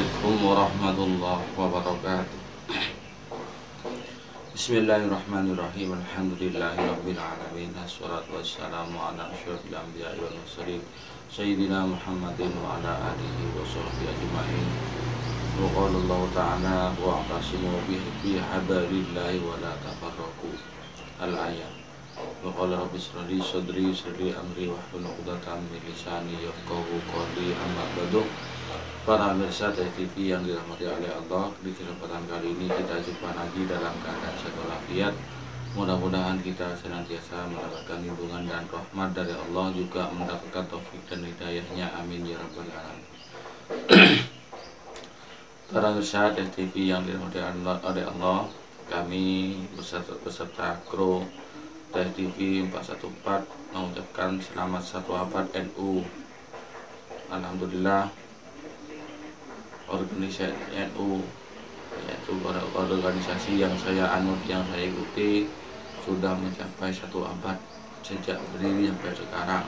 Assalamualaikum warahmatullahi wabarakatuh. Bismillahirrahmanirrahim. Alhamdulillahirabbil alamin. Wassalatu wassalamu ala asyrofil anbiya'i wal mursalin sayyidina Muhammadin wa ala alihi wa sahbihi ajma'in. Wa qala Allah ta'ala wa'tasimu bihablillahi wa la tafarraqu. Al-ayat. Wa qala rabbi shrah li sadri amri wahlul 'uqdatam min lisani yafqahu qawli. Amma ba'du. Para pemirsa TV yang dirahmati oleh Allah, di kesempatan kali ini kita jumpa lagi dalam keadaan sehat walafiat. Mudah-mudahan kita senantiasa mendapatkan lindungan dan rahmat dari Allah, juga mendapatkan taufik dan hidayahnya. Amin ya rabbal alamin. Para pemirsa TV yang dirahmati oleh Allah, kami beserta kru TV 414 mengucapkan selamat satu abad NU. Alhamdulillah, organisasi NU, yaitu organisasi yang saya anut, yang saya ikuti, sudah mencapai satu abad sejak berdiri sampai sekarang.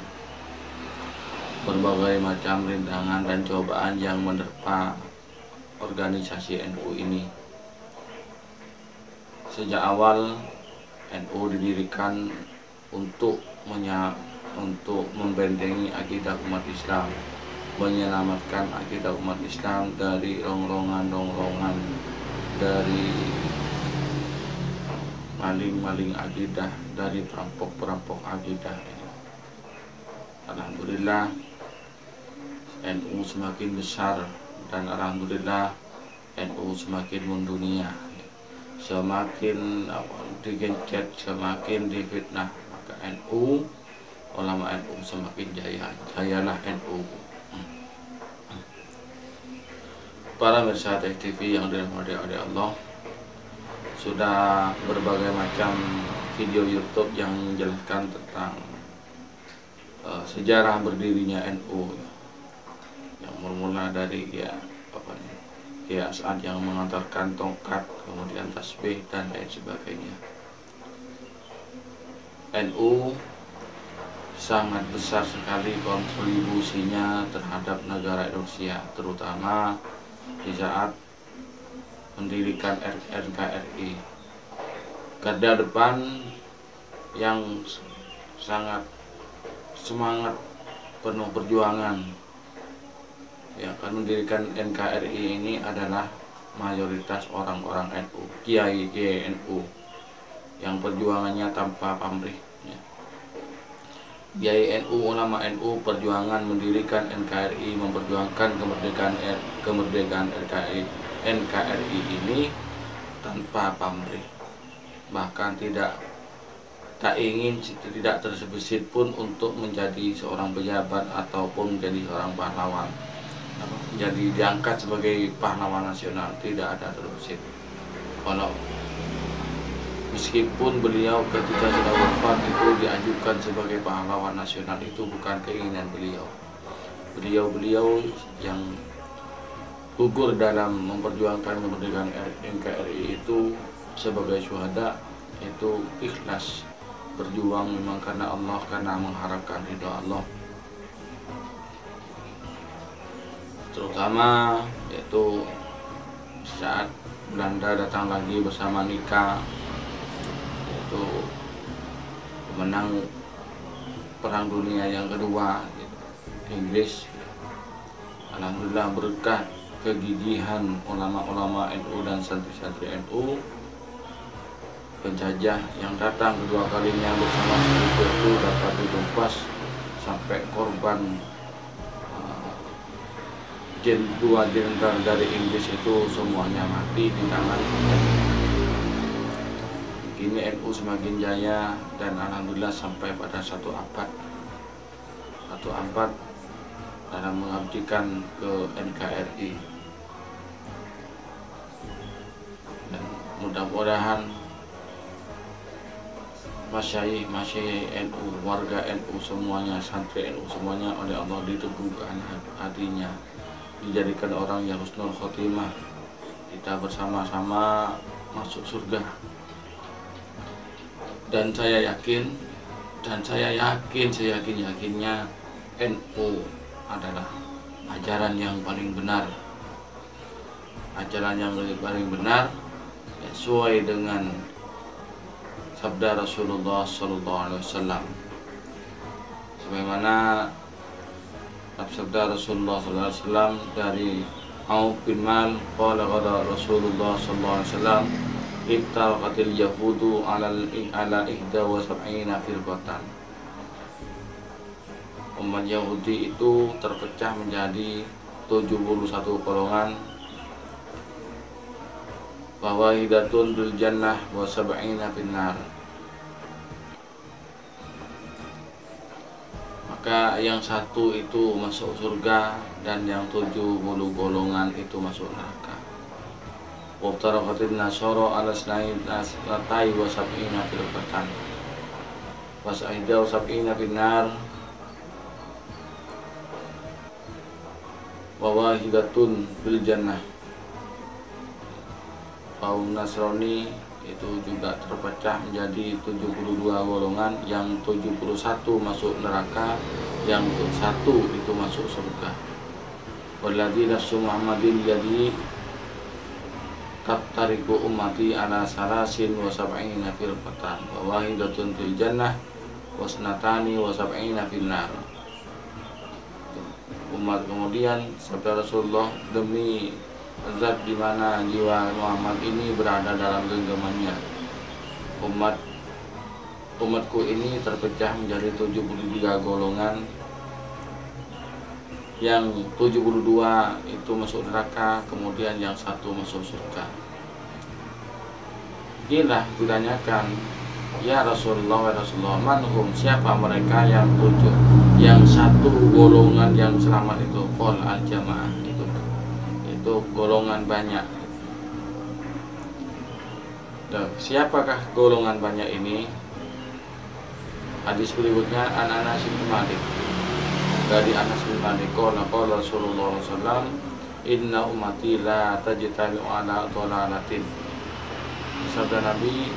Berbagai macam rintangan dan cobaan yang menerpa organisasi NU ini. Sejak awal NU didirikan untuk membentengi akidah umat Islam, menyelamatkan akidah umat Islam dari rongrongan dari maling-maling akidah, dari perampok-perampok akidah. Alhamdulillah, NU semakin besar dan alhamdulillah NU semakin mendunia. Semakin digencet, semakin difitnah, maka NU, ulama NU semakin jaya. Jayalah NU. Para pemirsa TV yang dirahmati oleh Allah, sudah berbagai macam video YouTube yang menjelaskan tentang sejarah berdirinya NU, yang bermula dari saat yang mengantarkan tongkat, kemudian tasbih dan lain sebagainya. NU sangat besar sekali kontribusinya terhadap negara Indonesia, terutama di saat mendirikan NKRI. Garda depan yang sangat semangat, penuh perjuangan yang akan mendirikan NKRI ini adalah mayoritas orang-orang NU, kiai NU yang perjuangannya tanpa pamrih. Kiai NU, ulama NU, perjuangan mendirikan NKRI, memperjuangkan kemerdekaan NKRI ini tanpa pamrih. Bahkan tidak tersebisit pun untuk menjadi seorang pejabat ataupun menjadi seorang pahlawan, jadi diangkat sebagai pahlawan nasional, tidak ada terbesit. Kalau meskipun beliau ketika sudah wafat itu diajukan sebagai pahlawan nasional, itu bukan keinginan beliau. Beliau yang gugur dalam memperjuangkan kemerdekaan NKRI itu sebagai syuhada, itu ikhlas berjuang memang karena Allah, karena mengharapkan ridha Allah. Terutama yaitu saat Belanda datang lagi bersama Nika, yaitu menang Perang Dunia yang kedua, Inggris. Alhamdulillah, berkah kegigihan ulama-ulama NU dan santri-santri NU, penjajah yang datang kedua kalinya bersama itu dapat ditumpas sampai korban. Dua jenderal dari Inggris itu semuanya mati di tangan NU. Kini NU semakin jaya dan alhamdulillah sampai pada satu abad dalam mengabdikan ke NKRI. Dan mudah-mudahan masyayikh NU, warga NU semuanya, santri NU semuanya oleh Allah diteguhkan hatinya, dijadikan orang yang husnul khotimah, kita bersama-sama masuk surga. Dan saya yakin seyakin-yakinnya NU adalah ajaran yang paling benar, ajaran yang paling benar sesuai dengan sabda Rasulullah Sallallahu Alaihi Wasallam. Sebagaimana sabda Rasulullah Sallallahu Alaihi Wasallam dari Auf bin Mal, qala Rasulullah Sallallahu Alaihi Wasallam, ibtaraqatil yahudu ala ihda wa sab'ina firqatan. Umat Yahudi itu terpecah menjadi 71 golongan. Bahwa hidatun bil jannah wa sab'ina finnar. Maka yang satu itu masuk surga dan yang 70 golongan itu masuk neraka. Wa taraqatin nasara ala snatai wa sab'ina firqatan. Wa sa'ida wa sab'ina finnar. Wa wahidatun bil jannah. Kaum Nasrani itu juga terpecah menjadi 72 golongan, yang 71 masuk neraka, yang 1 itu masuk surga. Walladzi nafsu Muhammadin jadi taftariqu ummati ala salasin wa sab'ina firqatan wa wahidatun fil jannah wa sanatani wa sab'ina finnar. Umat kemudian sabda Rasulullah, demi zat di mana jiwa Muhammad ini berada dalam genggamannya, umatku ini terpecah menjadi 73 golongan, yang 72 itu masuk neraka, kemudian yang 1 masuk surga. Inilah ditanyakan, ya Rasulullah, manhum, siapa mereka yang 1 golongan yang selamat itu? Qol al-jamaah, itu golongan banyak. Siapakah golongan banyak ini? Hadis berikutnya Anas bin Malik, dari Anas bin Malik, qala Rasulullah SAW, inna ummati la tajtami'u ala dhalalatin. Sabda Nabi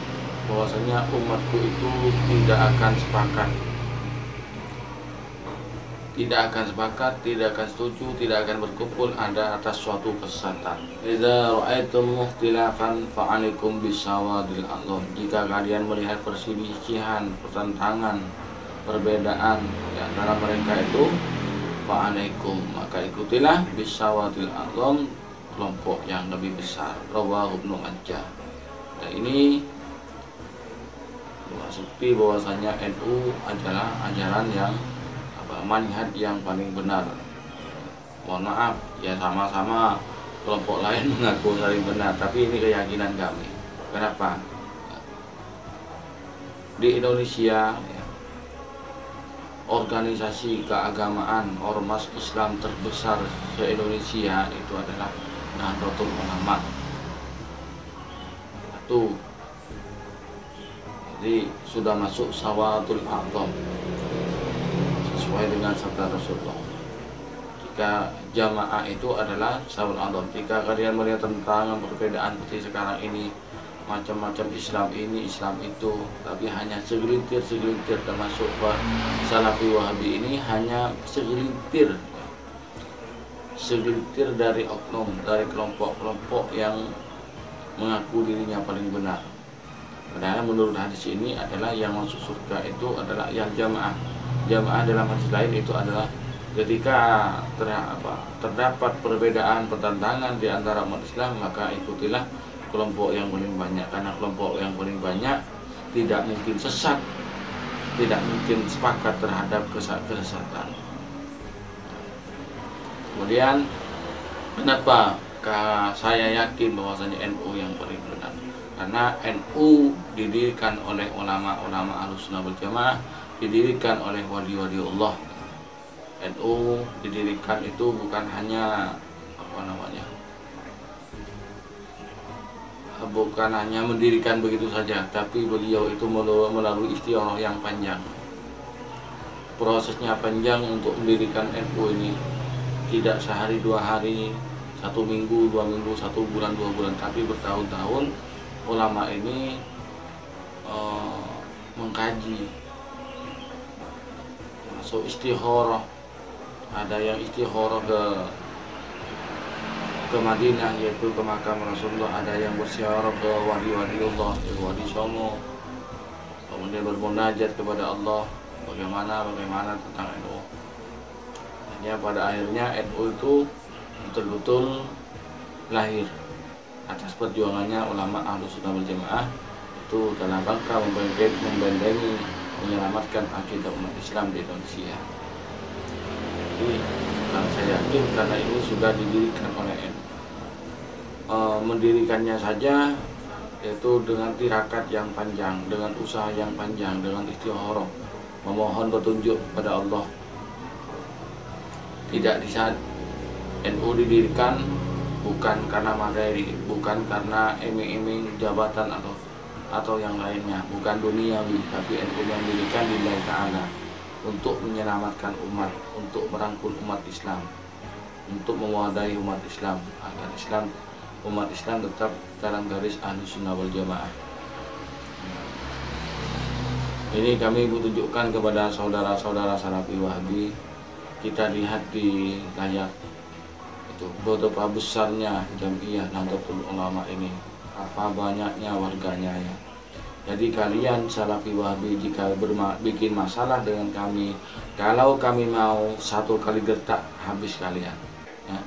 bahwasanya umatku itu tidak akan sepakat, tidak akan setuju, tidak akan berkumpul ada atas suatu kesesatan. Idza ra'aitum mukhtilafan fa'alaikum bisawadil a'dham. Jika kalian melihat perselisihan, pertentangan, perbedaan di antara mereka itu, fa'alaikum, maka ikutilah bisawadil a'dham, kelompok yang lebih besar. Rawahu Ibnu Majah. Dan ini bukti bahwasanya NU adalah ajaran yang manhaj yang paling benar. Mohon maaf ya, sama-sama kelompok lain mengaku saling benar, tapi ini keyakinan kami. Kenapa? Di Indonesia ya, organisasi keagamaan ormas Islam terbesar se-Indonesia itu adalah Nahdlatul Ulama. Itu jadi sudah masuk sawadul a'dham sesuai dengan sabda Rasulullah. Jika jamaah itu adalah sawadul a'dham, jika kalian melihat tentang perbedaan seperti sekarang ini, macam-macam Islam ini, Islam itu, tapi hanya segelintir, termasuk Salafi Wahabi ini hanya segelintir dari oknum, dari kelompok-kelompok yang mengaku dirinya paling benar. Padahal menurut hadis ini adalah yang masuk surga itu adalah yang jamaah. Jamaah dalam hadis lain itu adalah ketika terdapat perbedaan, pertentangan di antara umat Islam, maka ikutilah kelompok yang paling banyak, karena kelompok yang paling banyak tidak mungkin sesat, tidak mungkin sepakat terhadap kesesatan. Kemudian kenapa saya yakin bahwasanya NU yang paling benar? Karena NU didirikan oleh ulama-ulama Ahlussunnah wal Jamaah, didirikan oleh wali-wali Allah. NU didirikan itu bukan hanya bukan hanya mendirikan begitu saja, tapi beliau itu melalui istiqoroh yang panjang. Prosesnya panjang untuk mendirikan NU ini, tidak sehari dua hari, 1 minggu, 2 minggu, 1 bulan, 2 bulan, tapi bertahun-tahun ulama ini mengkaji, masuk istikharah. Ada yang istikharah ke ke Madinah, yaitu ke makam Rasulullah, ada yang bersiarah ke wali-waliullah, yaitu Wali Songo, kemudian bermunajat kepada Allah bagaimana tentang NU. Hanya pada akhirnya NU itu betul-betul lahir atas perjuangannya ulama Ahlus Sunnah wal Jamaah, itu dalam rangka membentengi, menyelamatkan akidah umat Islam di Indonesia. Jadi saya yakin karena ini sudah didirikan oleh NU. Mendirikannya saja yaitu dengan tirakat yang panjang, dengan usaha yang panjang, dengan istikharah, memohon petunjuk pada Allah. Tidak di saat NU didirikan bukan karena materi, bukan karena iming-iming jabatan atau yang lainnya, bukan duniawi, tapi NU yang didirikan lillahi ta'ala, untuk menyelamatkan umat, untuk merangkul umat Islam, untuk mewadai umat Islam agar umat Islam tetap dalam garis Ahlus Sunnah wal Jamaah. Ini kami tunjukkan kepada saudara-saudara Salafi Wahabi. Kita lihat di layar itu betapa besarnya Jamiah Nahdlatul Ulama ini, apa banyaknya warganya ya. Jadi kalian Salafi Wahabi jika bikin masalah dengan kami, kalau kami mau satu kali gertak habis kalian ya.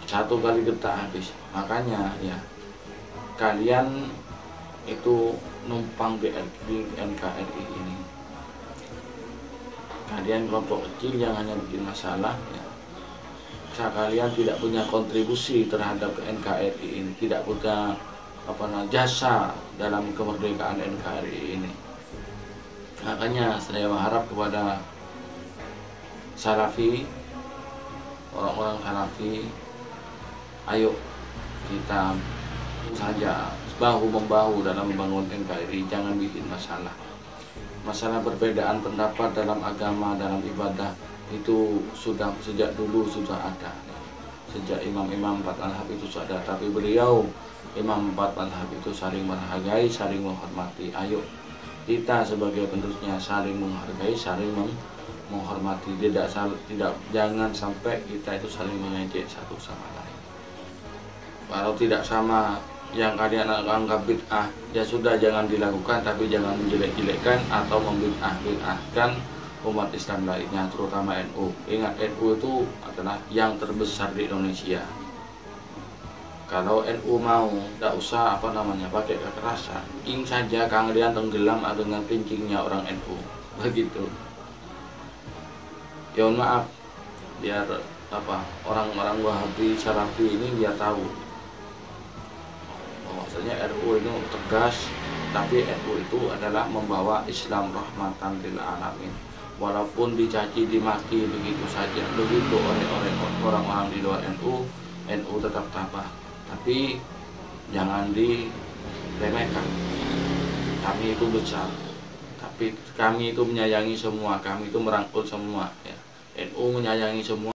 Satu kali gertak habis. Makanya ya, kalian itu numpang di NKRI ini. Kalian kelompok kecil yang hanya bikin masalah ya. Kalian tidak punya kontribusi terhadap NKRI ini, tidak punya jasa dalam kemerdekaan NKRI ini. Makanya saya berharap kepada Salafi, orang-orang Salafi, ayo kita saja bahu-membahu dalam membangun NKRI, jangan bikin masalah. Masalah perbedaan pendapat dalam agama, dalam ibadah itu sudah sejak dulu sudah ada. Sejak imam-imam empat mazhab itu sudah ada, tapi beliau imam empat mazhab itu saling menghargai, saling menghormati. Ayo kita sebagai penerusnya saling menghargai, saling menghormati. Jangan sampai kita itu saling mengejek satu sama lain. Kalau tidak sama yang kalian anggap bid'ah, ya sudah jangan dilakukan, tapi jangan menjelek-jelekkan atau membid'ah-bid'ahkan umat Islam lainnya, terutama NU. Ingat, NU itu adalah yang terbesar di Indonesia. Kalau NU mau, tidak usah pakai kekerasan, saja kalian tenggelam dengan kencingnya orang NU, begitu. Ya maaf, biar orang-orang Wahabi Salafi ini dia tahu bahwasanya NU itu tegas, tapi NU itu adalah membawa Islam rahmatan lil alamin. Walaupun dicaci dimaki begitu saja, begitu oleh orang-orang di luar NU tetap tabah. Tapi jangan diremehkan. Kami itu besar, tapi kami itu menyayangi semua, kami itu merangkul semua ya. NU menyayangi semua.